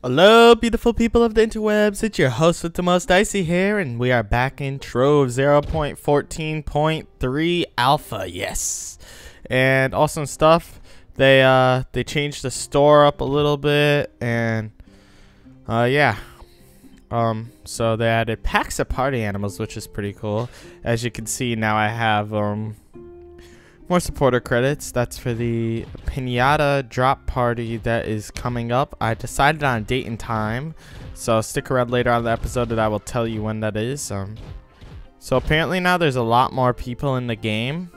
Hello, beautiful people of the interwebs. It's your host with the most icy here, and we are back in Trove 0.14.3 Alpha. Yes, and awesome stuff. They changed the store up a little bit, and yeah. So they added packs of party animals, which is pretty cool. As you can see, now I have more supporter credits. That's for the Pinata drop party that is coming up. I decided on a date and time, so stick around later on the episode and I will tell you when that is. So apparently now there's a lot more people in the game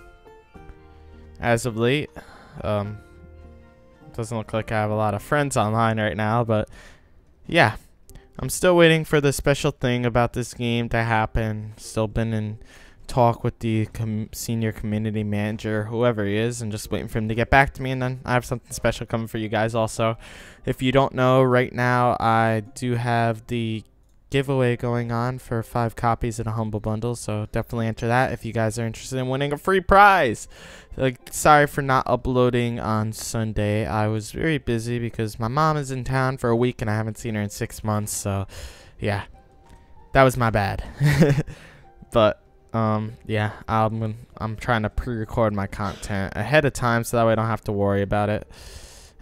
as of late. Doesn't look like I have a lot of friends online right now, but yeah. I'm still waiting for the special thing about this game to happen. Still been in talk with the senior community manager, whoever he is, and just waiting for him to get back to me, and then I have something special coming for you guys also. If you don't know, right now I do have the giveaway going on for 5 copies in a humble bundle, so definitely enter that if you guys are interested in winning a free prize. Sorry for not uploading on Sunday. I was very busy because my mom is in town for a week and I haven't seen her in 6 months, so yeah, that was my bad. But yeah, I'm trying to pre-record my content ahead of time so that way I don't have to worry about it.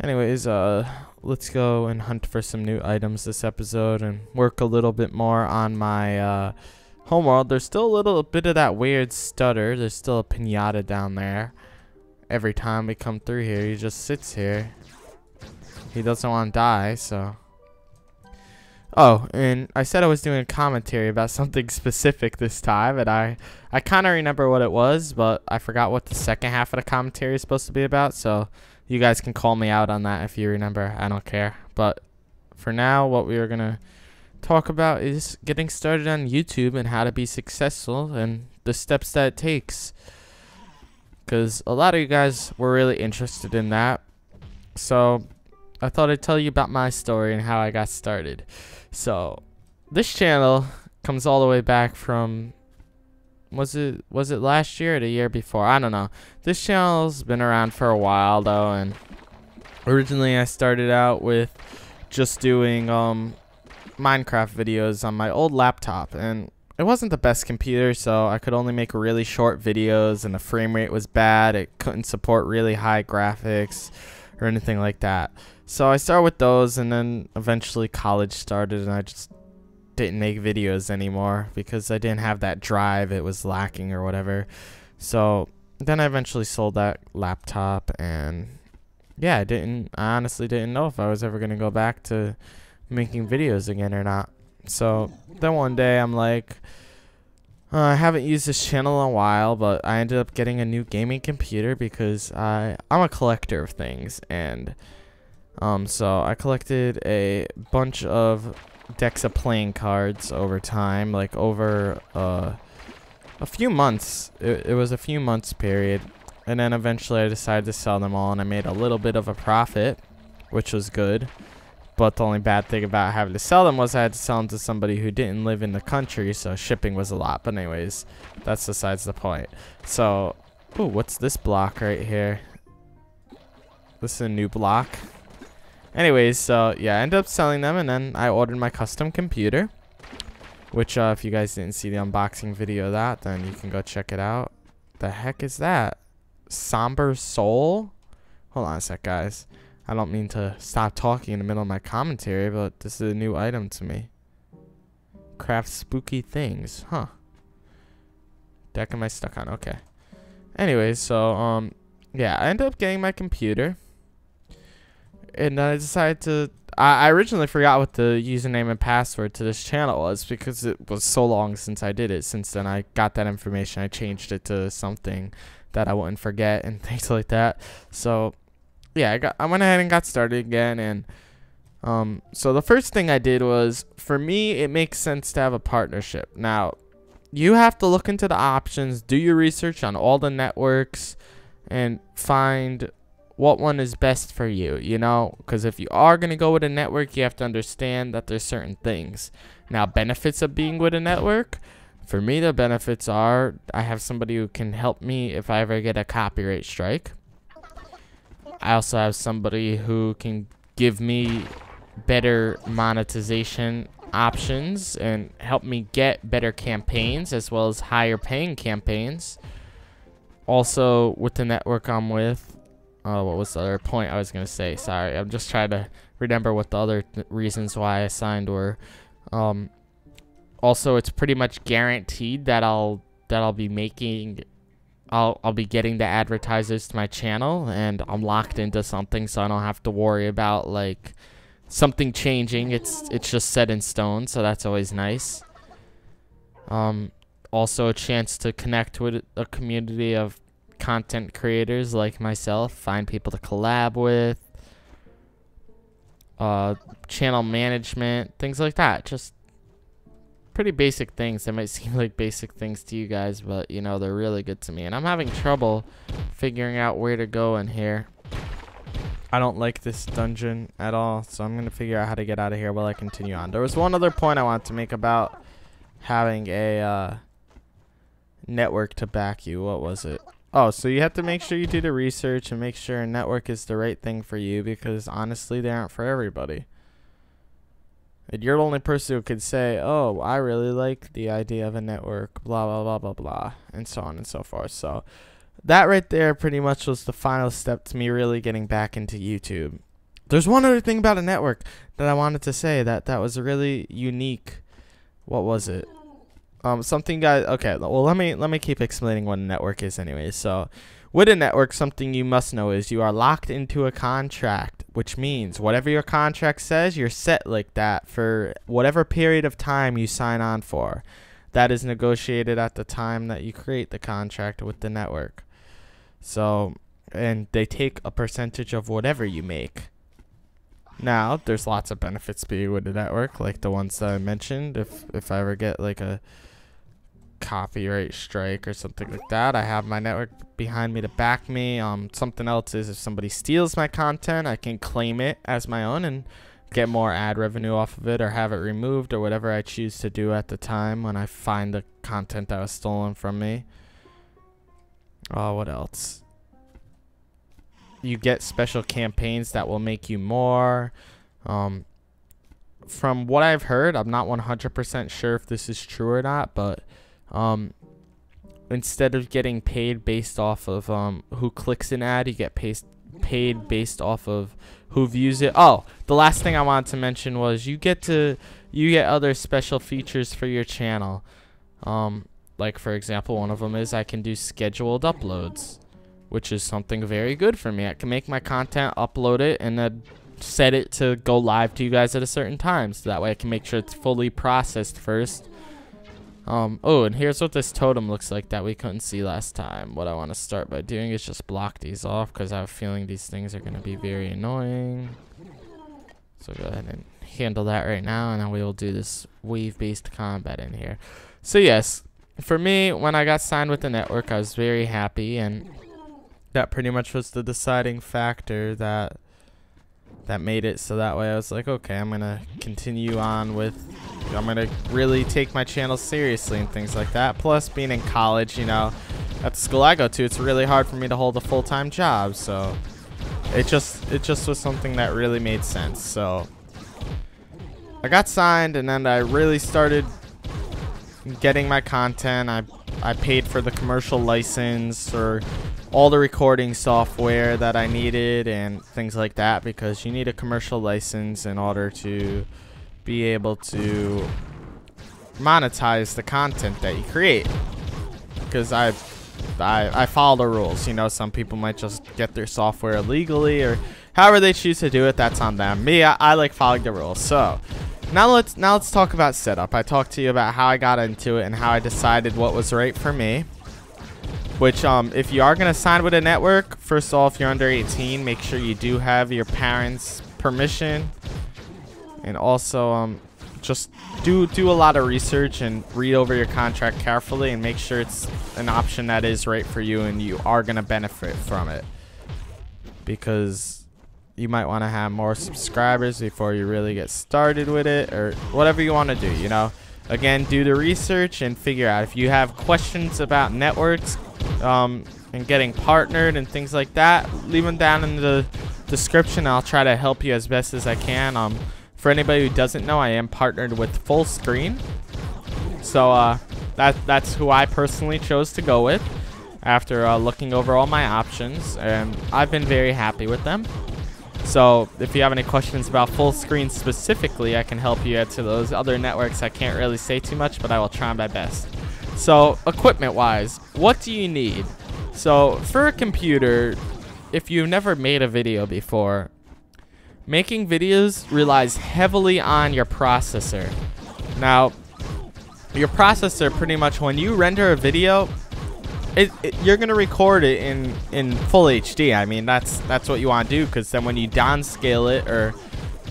Anyways, let's go and hunt for some new items this episode and work a little bit more on my homeworld. There's still a little bit of that weird stutter. There's still a Pinata down there. Every time we come through here, he just sits here. He doesn't want to die, so. Oh, and I said I was doing a commentary about something specific this time, and I kind of remember what it was, but I forgot what the second half of the commentary is supposed to be about, so you guys can call me out on that if you remember. I don't care. But for now, what we are going to talk about is getting started on YouTube and how to be successful and the steps that it takes. Because a lot of you guys were really interested in that. So I thought I'd tell you about my story and how I got started. So this channel comes all the way back from, was it last year or the year before? I don't know. This channel's been around for a while though, and originally I started out with just doing Minecraft videos on my old laptop, and it wasn't the best computer, so I could only make really short videos, and the frame rate was bad. It couldn't support really high graphics or anything like that. So I started with those, and then eventually college started, and I just didn't make videos anymore because I didn't have that drive. It was lacking or whatever. So then I eventually sold that laptop, and yeah, I honestly didn't know if I was ever gonna go back to making videos again or not. So then one day I'm like, I haven't used this channel in a while, but I ended up getting a new gaming computer because I'm a collector of things, and so I collected a bunch of decks of playing cards over time, like over a few months. It was a few months period, and then eventually I decided to sell them all, and I made a little bit of a profit, which was good. But the only bad thing about having to sell them was I had to sell them to somebody who didn't live in the country, so shipping was a lot. But anyways, that's besides the point. So, ooh, what's this block right here? This is a new block. Anyways, so yeah, I ended up selling them, and then I ordered my custom computer, which if you guys didn't see the unboxing video of that, then you can go check it out. The heck is that? Somber Soul? Hold on a sec, guys. I don't mean to stop talking in the middle of my commentary, but this is a new item to me. Craft spooky things. Huh. Deck am I stuck on? Okay. Anyways, so, yeah, I ended up getting my computer. And I decided to, I originally forgot what the username and password to this channel was because it was so long since I did it. Since then I got that information, I changed it to something that I wouldn't forget and things like that. So yeah, I went ahead and got started again, and so the first thing I did was, for me, it makes sense to have a partnership. Now, you have to look into the options, do your research on all the networks, and find what one is best for you, you know, because if you are going to go with a network, you have to understand that there's certain things. Now, benefits of being with a network, for me, the benefits are I have somebody who can help me if I ever get a copyright strike. I also have somebody who can give me better monetization options and help me get better campaigns as well as higher paying campaigns. Also, with the network I'm with, what was the other point I was gonna say? Sorry, I'm just trying to remember what the other reasons why I signed were. Also, it's pretty much guaranteed that I'll be making, I'll be getting the advertisers to my channel, and I'm locked into something, so I don't have to worry about like something changing. It's just set in stone, so that's always nice. Also a chance to connect with a community of content creators like myself, find people to collab with, channel management, things like that. Just pretty basic things. They might seem like basic things to you guys, but you know, they're really good to me. And I'm having trouble figuring out where to go in here. I don't like this dungeon at all, so I'm gonna figure out how to get out of here while I continue on. There was one other point I wanted to make about having a network to back you. What was it? Oh, so you have to make sure you do the research and make sure a network is the right thing for you, because honestly, they aren't for everybody. And you're the only person who could say, oh, I really like the idea of a network, blah, blah, blah, blah, blah, and so on and so forth. So that right there pretty much was the final step to me really getting back into YouTube. There's one other thing about a network that I wanted to say that was really unique. What was it? Something, guys. Okay, well, let me keep explaining what a network is anyway. So with a network, something you must know is you are locked into a contract, which means whatever your contract says, you're set like that for whatever period of time you sign on for. That is negotiated at the time that you create the contract with the network. So, and they take a percentage of whatever you make. Now, there's lots of benefits to be with the network, like the ones that I mentioned. If I ever get like a copyright strike or something like that, I have my network behind me to back me. Something else is if somebody steals my content, I can claim it as my own and get more ad revenue off of it, or have it removed, or whatever I choose to do at the time when I find the content that was stolen from me. What else? You get special campaigns that will make you more. From what I've heard, I'm not 100% sure if this is true or not, but instead of getting paid based off of who clicks an ad, you get paid based off of who views it. Oh, the last thing I wanted to mention was you get other special features for your channel. Like for example, one of them is I can do scheduled uploads, which is something very good for me. I can make my content, upload it, and then set it to go live to you guys at a certain time, so that way I can make sure it's fully processed first. Oh, and here's what this totem looks like that we couldn't see last time. What I want to start by doing is just block these off, because I have a feeling these things are going to be very annoying. So go ahead and handle that right now, and then we will do this wave-based combat in here. So yes, for me, when I got signed with the network, I was very happy, and that pretty much was the deciding factor that made it so that way I was like, okay, I'm gonna continue on with, I'm gonna really take my channel seriously and things like that. Plus, being in college, you know, at the school I go to, it's really hard for me to hold a full-time job, so it just was something that really made sense. So I got signed, and then I really started getting my content. I paid for the commercial license or all the recording software that I needed and things like that, because you need a commercial license in order to be able to monetize the content that you create. Because I follow the rules. You know, some people might just get their software illegally, or however they choose to do it, that's on them. Me, I like following the rules. So now let's talk about setup. I talked to you about how I got into it and how I decided what was right for me. Which, if you are going to sign with a network, first of all, if you're under 18, make sure you do have your parents' permission. And also, just do a lot of research and read over your contract carefully and make sure it's an option that is right for you and you are going to benefit from it. Because you might want to have more subscribers before you really get started with it, or whatever you want to do, you know. Again, do the research and figure out if you have questions about networks, and getting partnered and things like that, leave them down in the description. I'll try to help you as best as I can. For anybody who doesn't know, I am partnered with Full Screen. So that's who I personally chose to go with after looking over all my options, and I've been very happy with them. So if you have any questions about Full Screen specifically, I can help you answer those. Other networks I can't really say too much, but I will try my best. So equipment wise, what do you need? So for a computer, if you've never made a video before, making videos relies heavily on your processor. Now, your processor, pretty much when you render a video, you're gonna record it in full HD. I mean, that's what you want to do, because then when you downscale it, or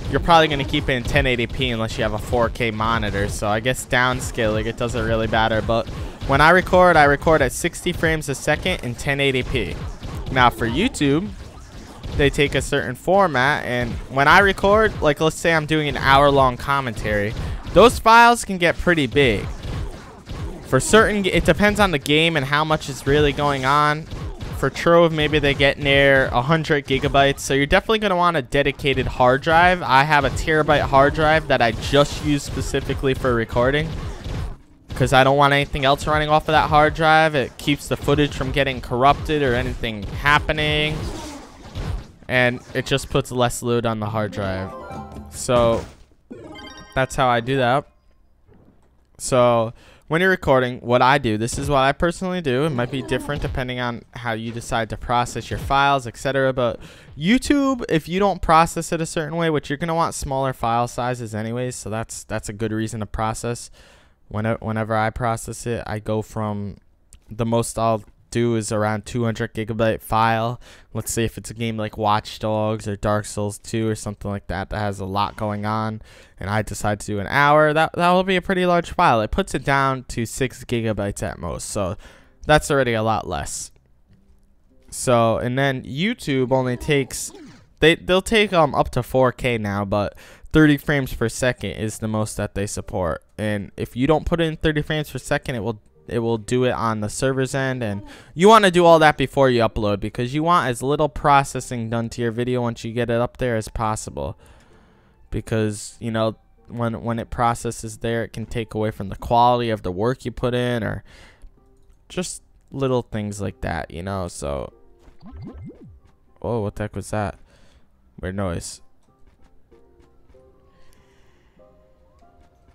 you're probably gonna keep it in 1080p unless you have a 4K monitor. So I guess downscaling it doesn't really matter. But when I record at 60 frames a second in 1080p. Now for YouTube, they take a certain format, and when I record, like let's say I'm doing an hour-long commentary, those files can get pretty big. For certain, it depends on the game and how much is really going on. For Trove, maybe they get near 100 gigabytes. So you're definitely going to want a dedicated hard drive. I have a terabyte hard drive that I just use specifically for recording, because I don't want anything else running off of that hard drive. It keeps the footage from getting corrupted or anything happening, and it just puts less load on the hard drive. So that's how I do that. So when you're recording, what I do, this is what I personally do. It might be different depending on how you decide to process your files, etc. But YouTube, if you don't process it a certain way, which you're going to want smaller file sizes anyways, so that's a good reason to process. Whenever I process it, I go from, the most I'll do is around 200 gigabyte file. Let's say if it's a game like Watch Dogs or Dark Souls 2 or something like that that has a lot going on, and I decide to do an hour, that will be a pretty large file. It puts it down to 6 gigabytes at most, so that's already a lot less. So, and then YouTube only takes, they'll take up to 4K now, but 30 frames per second is the most that they support. And if you don't put it in 30 frames per second, it will do it on the server's end, and you want to do all that before you upload, because you want as little processing done to your video once you get it up there as possible, because you know when it processes there, it can take away from the quality of the work you put in, or just little things like that, you know. So oh, what the heck was that? Weird noise.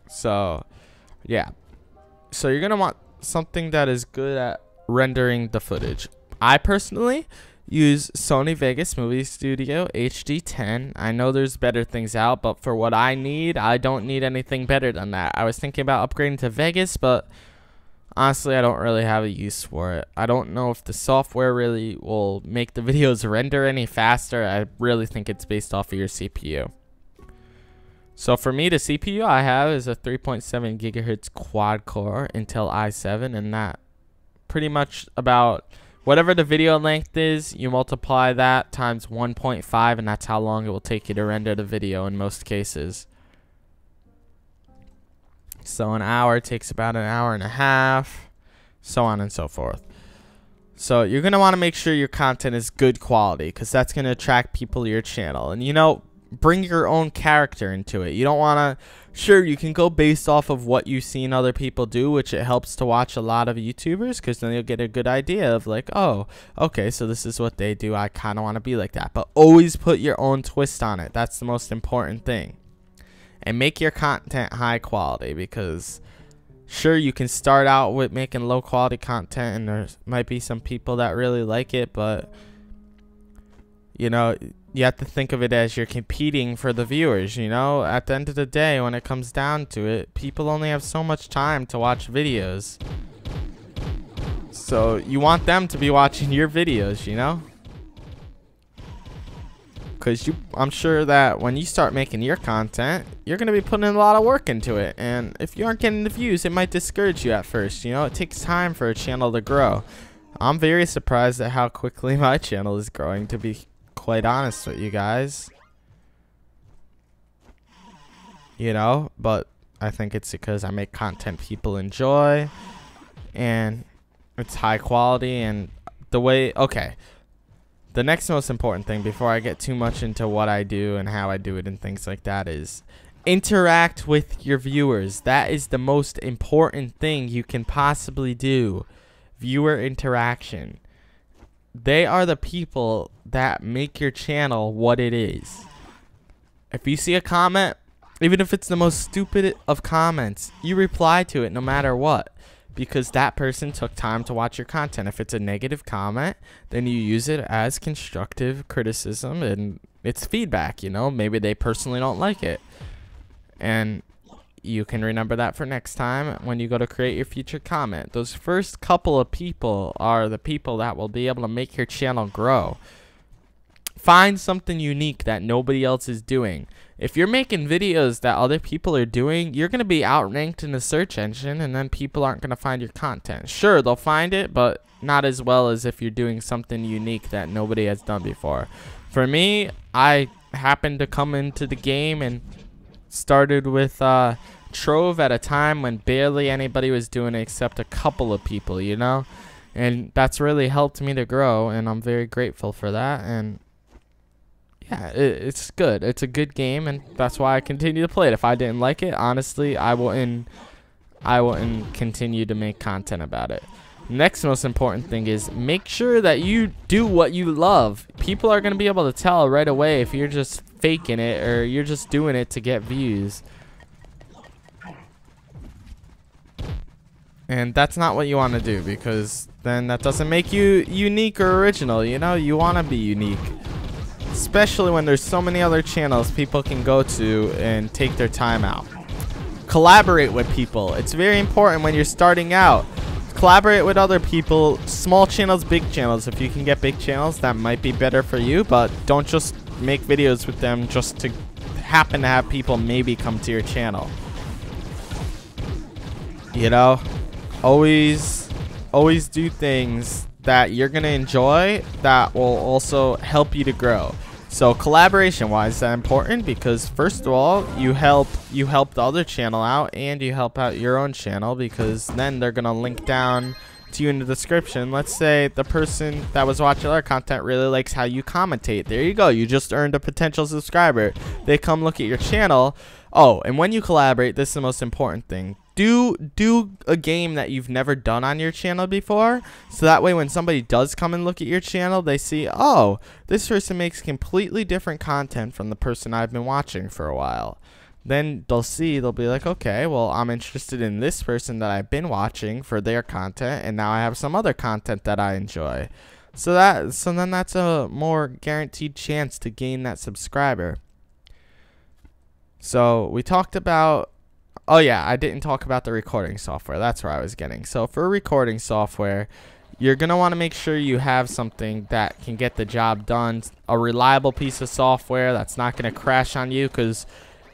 So yeah, so you're gonna want something that is good at rendering the footage. I personally use Sony Vegas Movie Studio HD10. I know there's better things out, but for what I need, I don't need anything better than that. I was thinking about upgrading to Vegas, but honestly, I don't really have a use for it. I don't know if the software really will make the videos render any faster. I really think it's based off of your CPU. So for me, the CPU I have is a 3.7 gigahertz quad core Intel i7, and that pretty much about whatever the video length is, you multiply that times 1.5, and that's how long it will take you to render the video in most cases. So an hour takes about an hour and a half, so on and so forth. So you're going to want to make sure your content is good quality, because that's going to attract people to your channel. And you know, bring your own character into it. You don't want to, sure, you can go based off of what you've seen other people do, which it helps to watch a lot of YouTubers, because then you'll get a good idea of like, oh, okay, so this is what they do. I kind of want to be like that. But always put your own twist on it. That's the most important thing. And make your content high quality, because sure, you can start out with making low quality content, and there might be some people that really like it, but you know, you have to think of it as you're competing for the viewers. You know, at the end of the day, when it comes down to it, people only have so much time to watch videos, so you want them to be watching your videos, you know, because I'm sure that when you start making your content, you're going to be putting in a lot of work into it, and if you aren't getting the views, it might discourage you at first. You know, it takes time for a channel to grow. I'm very surprised at how quickly my channel is growing, to be quite honest with you guys, you know, but I think it's because I make content people enjoy, and it's high quality, and the way, okay, The next most important thing, before I get too much into what I do and how I do it and things like that, is interact with your viewers. That is the most important thing you can possibly do. Viewer interaction. They are the people that make your channel what it is. If you see a comment, even if it's the most stupid of comments, you reply to it no matter what, because that person took time to watch your content. If it's a negative comment, then you use it as constructive criticism and it's feedback, you know. Maybe they personally don't like it. And you can remember that for next time when you go to create your future comment. Those first couple of people are the people that will be able to make your channel grow. Find something unique that nobody else is doing. If you're making videos that other people are doing, you're going to be outranked in the search engine, and then people aren't going to find your content. Sure, they'll find it, but not as well as if you're doing something unique that nobody has done before. For me, I happened to come into the game and started with Trove at a time when barely anybody was doing it except a couple of people, you know? And that's really helped me to grow, and I'm very grateful for that. And yeah, it's good. It's a good game, and that's why I continue to play it. If I didn't like it, honestly, I wouldn't continue to make content about it. Next most important thing is make sure that you do what you love. People are going to be able to tell right away if you're just faking it or you're just doing it to get views. And that's not what you want to do, because then that doesn't make you unique or original, you know? You want to be unique. Especially when there's so many other channels people can go to and take their time out. Collaborate with people. It's very important when you're starting out. Collaborate with other people. Small channels, big channels. If you can get big channels, that might be better for you, but don't just make videos with them just to happen to have people maybe come to your channel. You know, always do things that you're gonna enjoy that will also help you to grow. So collaboration, why is that important? Because first of all, you help the other channel out, and you help out your own channel, because then they're gonna link down to you in the description. Let's say the person that was watching our content really likes how you commentate. There you go, you just earned a potential subscriber. They come look at your channel. Oh, and when you collaborate, this is the most important thing. Do a game that you've never done on your channel before, so that way when somebody does come and look at your channel, they see, oh, this person makes completely different content from the person I've been watching for a while. Then they'll be like, okay, well, I'm interested in this person that I've been watching for their content, and now I have some other content that I enjoy. So then that's a more guaranteed chance to gain that subscriber. So we talked about, oh yeah, I didn't talk about the recording software. That's where I was getting. So for recording software, you're going to want to make sure you have something that can get the job done. A reliable piece of software that's not going to crash on you, because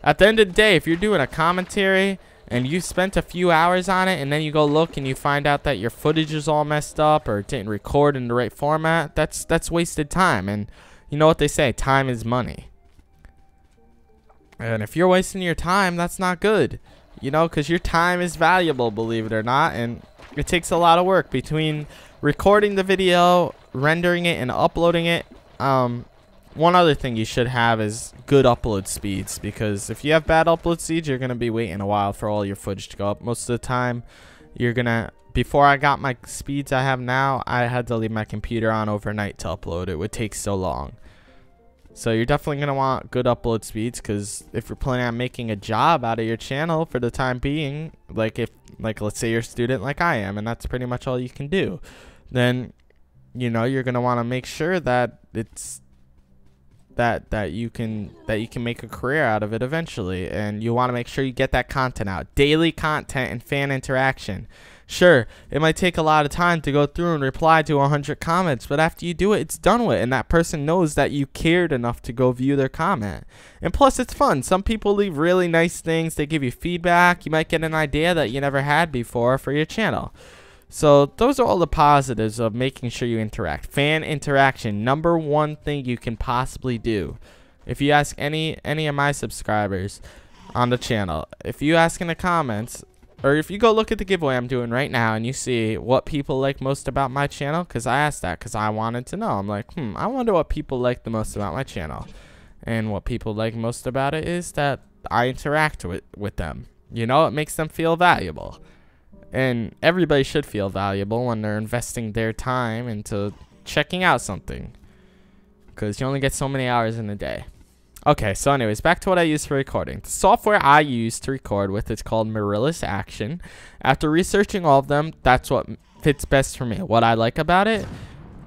at the end of the day, if you're doing a commentary and you spent a few hours on it and then you go look and you find out that your footage is all messed up or it didn't record in the right format, that's wasted time. And you know what they say, time is money. And if you're wasting your time, that's not good. You know, because your time is valuable, believe it or not. And it takes a lot of work between recording the video, rendering it, and uploading it. One other thing you should have is good upload speeds, because if you have bad upload speeds, you're going to be waiting a while for all your footage to go up. Most of the time, you're going to, before I got my speeds I have now, I had to leave my computer on overnight to upload. It would take so long. So you're definitely going to want good upload speeds, because if you're planning on making a job out of your channel for the time being, like let's say you're a student like I am, and that's pretty much all you can do, then, you know, you're going to want to make sure that it's that you can make a career out of it eventually, and you want to make sure you get that content out. Daily content and fan interaction. Sure, it might take a lot of time to go through and reply to 100 comments, but after you do it, it's done with, and that person knows that you cared enough to go view their comment. And plus, it's fun. Some people leave really nice things. They give you feedback. You might get an idea that you never had before for your channel. So those are all the positives of making sure you interact. Fan interaction, #1 thing you can possibly do. If you ask any of my subscribers on the channel, if you ask in the comments, or if you go look at the giveaway I'm doing right now and you see what people like most about my channel, because I asked that because I wanted to know. I'm like, I wonder what people like the most about my channel. And what people like most about it is that I interact with them. You know, it makes them feel valuable. And everybody should feel valuable when they're investing their time into checking out something, because you only get so many hours in a day. Okay, so anyways, back to what I use for recording. The software I use to record with is called Mirrorless Action. After researching all of them, that's what fits best for me. What I like about it,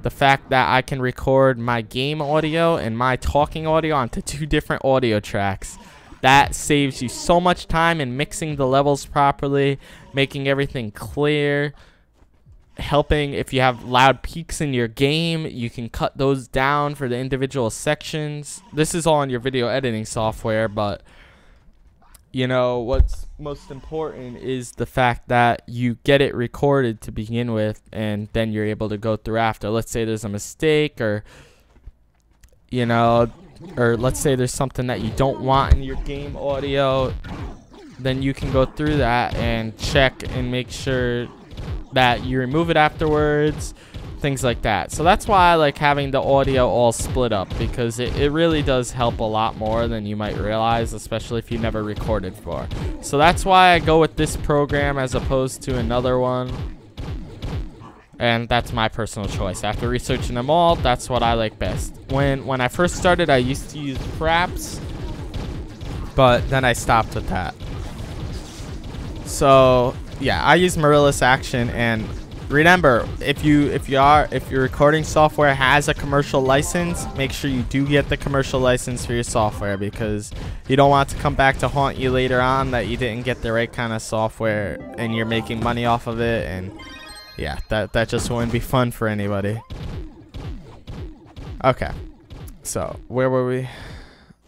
the fact that I can record my game audio and my talking audio onto 2 different audio tracks. That saves you so much time in mixing the levels properly, making everything clear, helping if you have loud peaks in your game, you can cut those down for the individual sections. This is all in your video editing software, but you know what's most important is the fact that you get it recorded to begin with, and then you're able to go through after. Let's say there's a mistake, or you know, or let's say there's something that you don't want in your game audio, then you can go through that and check and make sure that you remove it afterwards, things like that. So that's why I like having the audio all split up, because it really does help a lot more than you might realize, especially if you never recorded before. So that's why I go with this program as opposed to another one, and that's my personal choice. After researching them all, that's what I like best. When I first started, I used to use Fraps, but then I stopped with that. So yeah, I use Mirrorless Action. And remember, if your recording software has a commercial license, make sure you do get the commercial license for your software, because you don't want it to come back to haunt you later on that you didn't get the right kind of software and you're making money off of it. And yeah, that just wouldn't be fun for anybody. Okay, so where were we?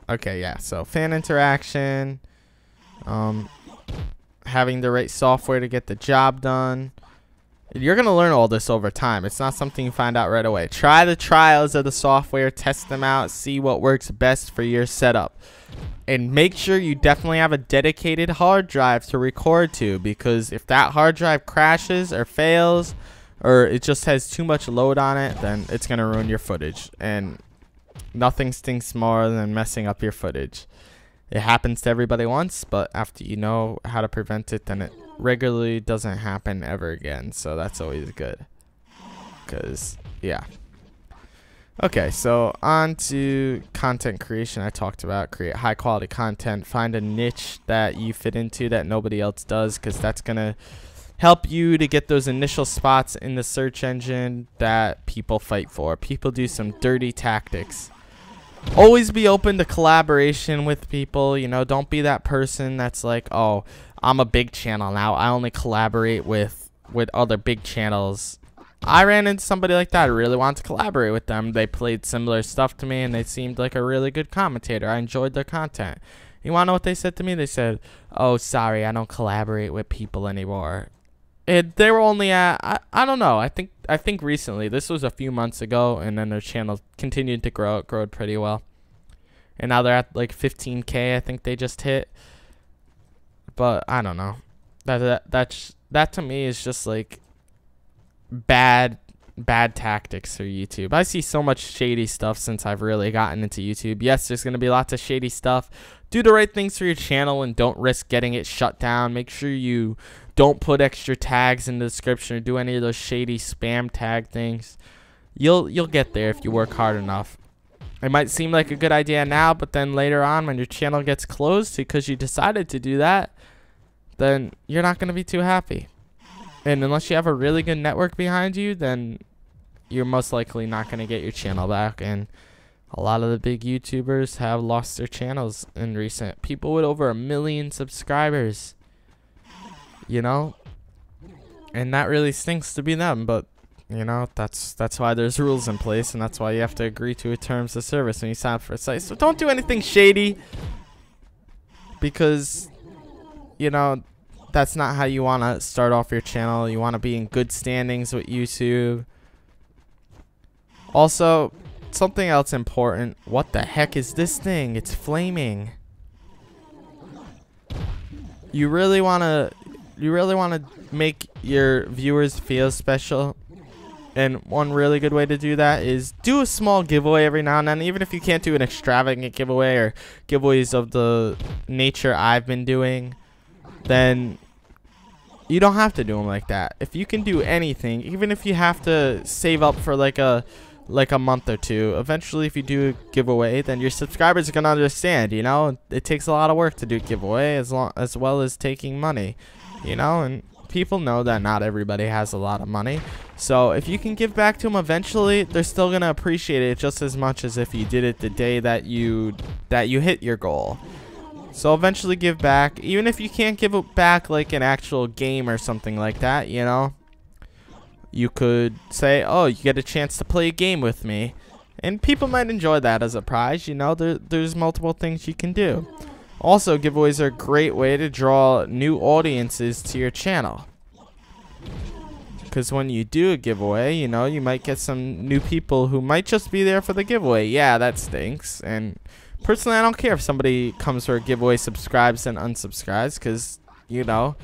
Okay, yeah, so fan interaction, having the right software to get the job done. You're going to learn all this over time. It's not something you find out right away. Try the trials of the software, test them out, see what works best for your setup. And make sure you definitely have a dedicated hard drive to record to, because if that hard drive crashes or fails, or it just has too much load on it, then it's going to ruin your footage. And nothing stinks more than messing up your footage. It happens to everybody once, but after you know how to prevent it, then it regularly doesn't happen ever again. So that's always good. Because, yeah. Okay, so on to content creation. I talked about create high quality content. Find a niche that you fit into that nobody else does, because that's going to help you to get those initial spots in the search engine that people fight for. People do some dirty tactics. Always be open to collaboration with people. You know, don't be that person that's like, oh, I'm a big channel now, I only collaborate with other big channels. I ran into somebody like that. I really wanted to collaborate with them. They played similar stuff to me, and they seemed like a really good commentator. I enjoyed their content. You want to know what they said to me? They said, oh, sorry, I don't collaborate with people anymore. They were only at, I don't know, I think recently, this was a few months ago, and then their channel continued to grow. It growed pretty well, and now they're at like 15K, I think they just hit. But I don't know, that to me is just like bad tactics for YouTube. I see so much shady stuff since I've really gotten into YouTube. Yes, there's going to be lots of shady stuff. Do the right things for your channel and don't risk getting it shut down. Make sure you don't put extra tags in the description or do any of those shady spam tag things. You'll get there if you work hard enough. It might seem like a good idea now, but then later on when your channel gets closed because you decided to do that, then you're not going to be too happy. And unless you have a really good network behind you, then you're most likely not going to get your channel back. And a lot of the big YouTubers have lost their channels in recent. People with over 1 million subscribers, you know, and that really stinks to be them. But you know, that's why there's rules in place, and that's why you have to agree to a terms of service when you sign up for a site. So don't do anything shady, because you know that's not how you want to start off your channel. You want to be in good standings with YouTube. Also, something else important. What the heck is this thing? It's flaming. You really want to you really want to make your viewers feel special, and one really good way to do that is do a small giveaway every now and then. Even if you can't do an extravagant giveaway or giveaways of the nature I've been doing, then you don't have to do them like that. If you can do anything, even if you have to save up for like a month or two, eventually if you do a giveaway, then your subscribers are going to understand, you know. It takes a lot of work to do a giveaway as well as taking money, you know, and people know that not everybody has a lot of money. So if you can give back to them eventually, they're still going to appreciate it just as much as if you did it the day that you hit your goal. So eventually give back, even if you can't give it back like an actual game or something like that, you know. You could say, oh, you get a chance to play a game with me. And people might enjoy that as a prize, you know. There's multiple things you can do. Also, giveaways are a great way to draw new audiences to your channel. Because when you do a giveaway, you know, you might get some new people who might just be there for the giveaway. Yeah, that stinks. And personally, I don't care if somebody comes for a giveaway, subscribes, and unsubscribes. Because, you know,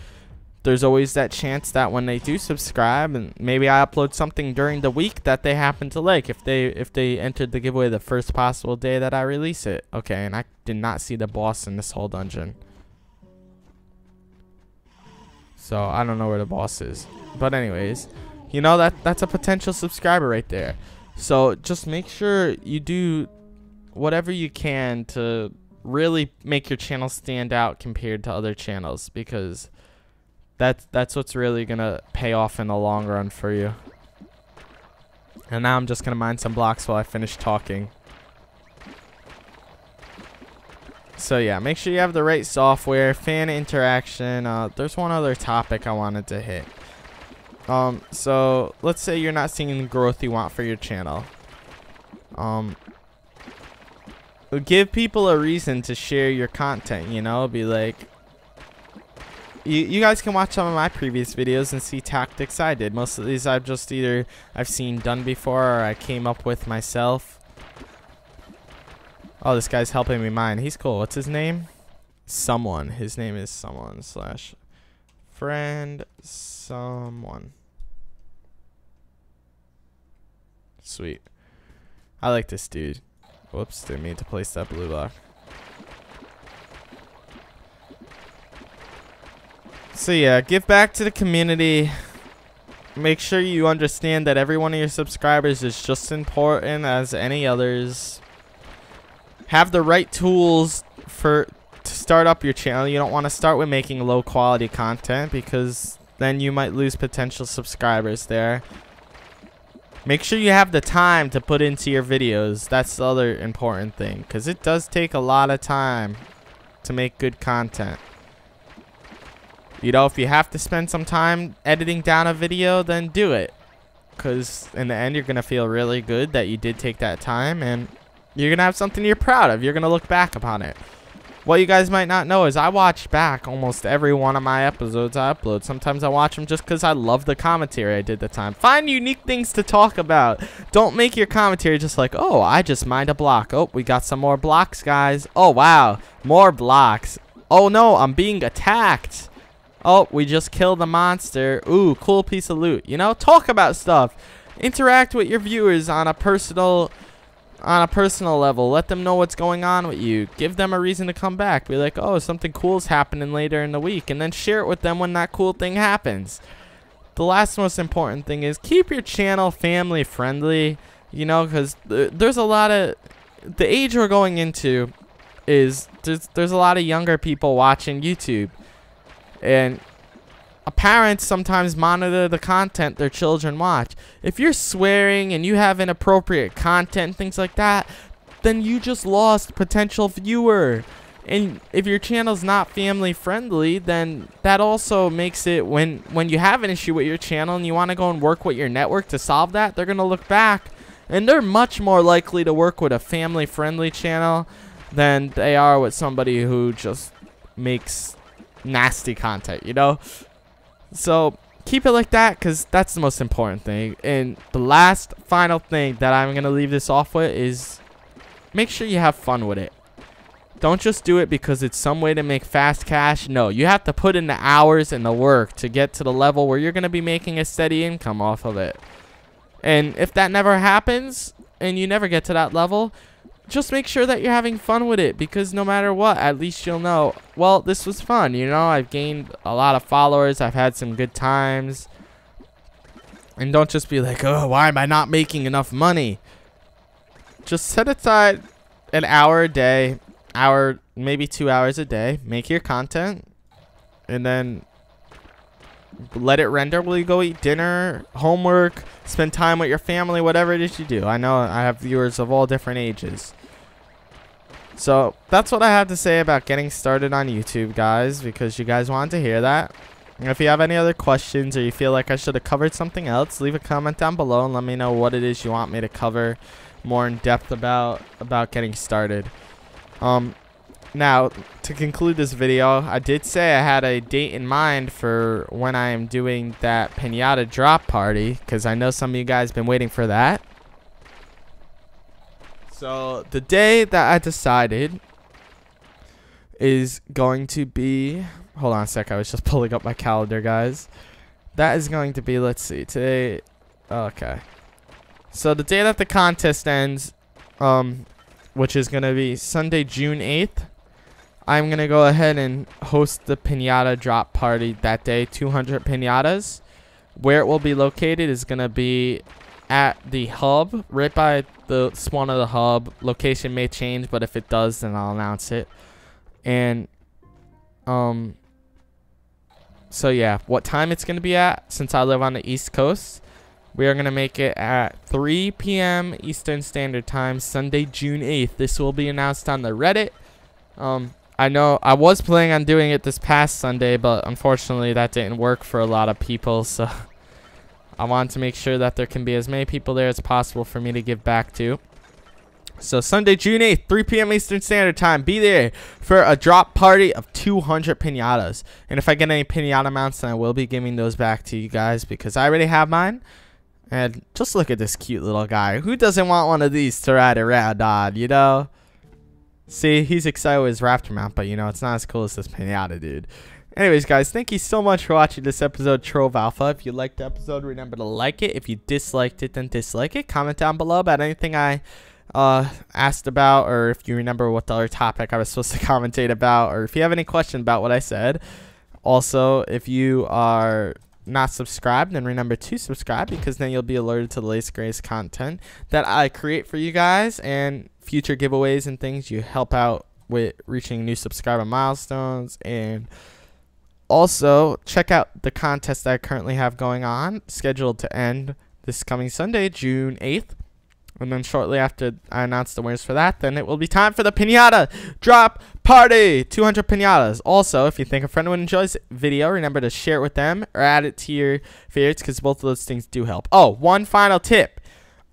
there's always that chance that when they do subscribe, and maybe I upload something during the week that they happen to like, if they entered the giveaway the first possible day that I release it. Okay, and I did not see the boss in this whole dungeon, so I don't know where the boss is. But anyways, you know, that's a potential subscriber right there. So just make sure you do whatever you can to really make your channel stand out compared to other channels, because that's what's really gonna pay off in the long run for you. And now I'm just gonna mine some blocks while I finish talking. So yeah, make sure you have the right software, fan interaction. There's one other topic I wanted to hit. So let's say you're not seeing the growth you want for your channel. Give people a reason to share your content, you know. Be like, you guys can watch some of my previous videos and see tactics I did. Most of these I've seen done before, or I came up with myself. Oh, this guy's helping me mine. He's cool. What's his name? Someone. His name is someone / friend someone. Sweet. I like this dude. Whoops, didn't mean to place that blue block. So yeah, give back to the community. Make sure you understand that every one of your subscribers is just as important as any others. Have the right tools to start up your channel. You don't want to start with making low quality content, because then you might lose potential subscribers there. Make sure you have the time to put into your videos. That's the other important thing, because it does take a lot of time to make good content. You know, if you have to spend some time editing down a video, then do it. Because in the end, you're going to feel really good that you did take that time. And you're going to have something you're proud of. You're going to look back upon it. What you guys might not know is I watch back almost every one of my episodes I upload. Sometimes I watch them just because I love the commentary I did the time. Find unique things to talk about. Don't make your commentary just like, oh, I just mined a block. Oh, we got some more blocks, guys. Oh, wow. More blocks. Oh, no, I'm being attacked. Oh, we just killed a monster. Ooh, cool piece of loot. You know, talk about stuff. Interact with your viewers on a personal level. Let them know what's going on with you. Give them a reason to come back. Be like, oh, something cool's happening later in the week, and then share it with them when that cool thing happens. The last most important thing is keep your channel family friendly. You know, because there's a lot of the age we're going into is there's a lot of younger people watching YouTube. And parents sometimes monitor the content their children watch. If you're swearing and you have inappropriate content and things like that, then you just lost potential viewer. And if your channel's not family friendly, then that also makes it when you have an issue with your channel and you want to go and work with your network to solve that, they're going to look back and they're much more likely to work with a family friendly channel than they are with somebody who just makes nasty content, you know. So keep it like that, because that's the most important thing. And the last final thing that I'm gonna leave this off with is make sure you have fun with it. Don't just do it because it's some way to make fast cash. No, you have to put in the hours and the work to get to the level where you're going to be making a steady income off of it. And if that never happens and you never get to that level, just make sure that you're having fun with it, because no matter what, at least you'll know, well, this was fun. You know, I've gained a lot of followers. I've had some good times. And don't just be like, oh, why am I not making enough money? Just set aside an hour a day, maybe 2 hours a day. Make your content. And then let it render while you go eat dinner, homework, spend time with your family, whatever it is you do. I know I have viewers of all different ages. So that's what I have to say about getting started on YouTube, guys, because you guys wanted to hear that. And if you have any other questions or you feel like I should have covered something else, leave a comment down below and let me know what it is you want me to cover more in depth about getting started. Now, to conclude this video, I did say I had a date in mind for when I am doing that Pinata drop party, because I know some of you guys have been waiting for that. So, the day that I decided is going to be... Hold on a sec, I was just pulling up my calendar, guys. That is going to be, let's see, today... Okay. So, the day that the contest ends, which is going to be Sunday, June 8th, I'm going to go ahead and host the Pinata drop party that day, 200 Pinatas. Where it will be located is going to be at the hub, right by the spawn of the hub. Location may change, but if it does, then I'll announce it. And, so yeah, what time it's going to be at, since I live on the East Coast, we are going to make it at 3 p.m. Eastern Standard Time, Sunday, June 8th. This will be announced on the Reddit. I know I was planning on doing it this past Sunday, but unfortunately that didn't work for a lot of people, so I wanted to make sure that there can be as many people there as possible for me to give back to. So Sunday, June 8th, 3 p.m. Eastern Standard Time. Be there for a drop party of 200 Pinatas. And if I get any Pinata mounts, then I will be giving those back to you guys, because I already have mine. And just look at this cute little guy. Who doesn't want one of these to ride around on, you know? See, he's excited with his Raptor mount, but, you know, it's not as cool as this Pinata, dude. Anyways, guys, thank you so much for watching this episode, Trove Alpha. If you liked the episode, remember to like it. If you disliked it, then dislike it. Comment down below about anything I asked about, or if you remember what the other topic I was supposed to commentate about, or if you have any question about what I said. Also, if you are not subscribed, then remember to subscribe, because then you'll be alerted to the latest greatest content that I create for you guys, and future giveaways and things. You help out with reaching new subscriber milestones. And also check out the contest that I currently have going on, scheduled to end this coming Sunday, June 8th. And then shortly after I announce the winners for that, then it will be time for the Pinata drop party, 200 Pinatas. Also, if you think a friend would enjoy this video, remember to share it with them or add it to your favorites, because both of those things do help. Oh, one final tip.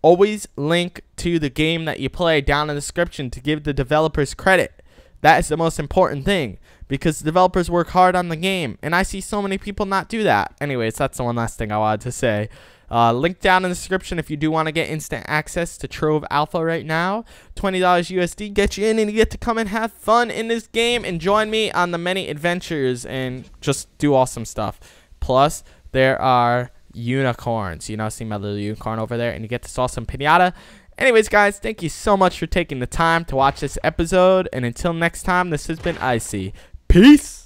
Always link to the game that you play down in the description to give the developers credit. That is the most important thing, because the developers work hard on the game, and I see so many people not do that. Anyways, that's the one last thing I wanted to say. Link down in the description if you do want to get instant access to Trove Alpha right now. $20 USD get you in, and you get to come and have fun in this game and join me on the many adventures and just do awesome stuff. Plus, there are unicorns. You know, see my little unicorn over there, and you get this awesome Pinata. Anyways, guys, thank you so much for taking the time to watch this episode, and until next time, this has been Icy. Peace!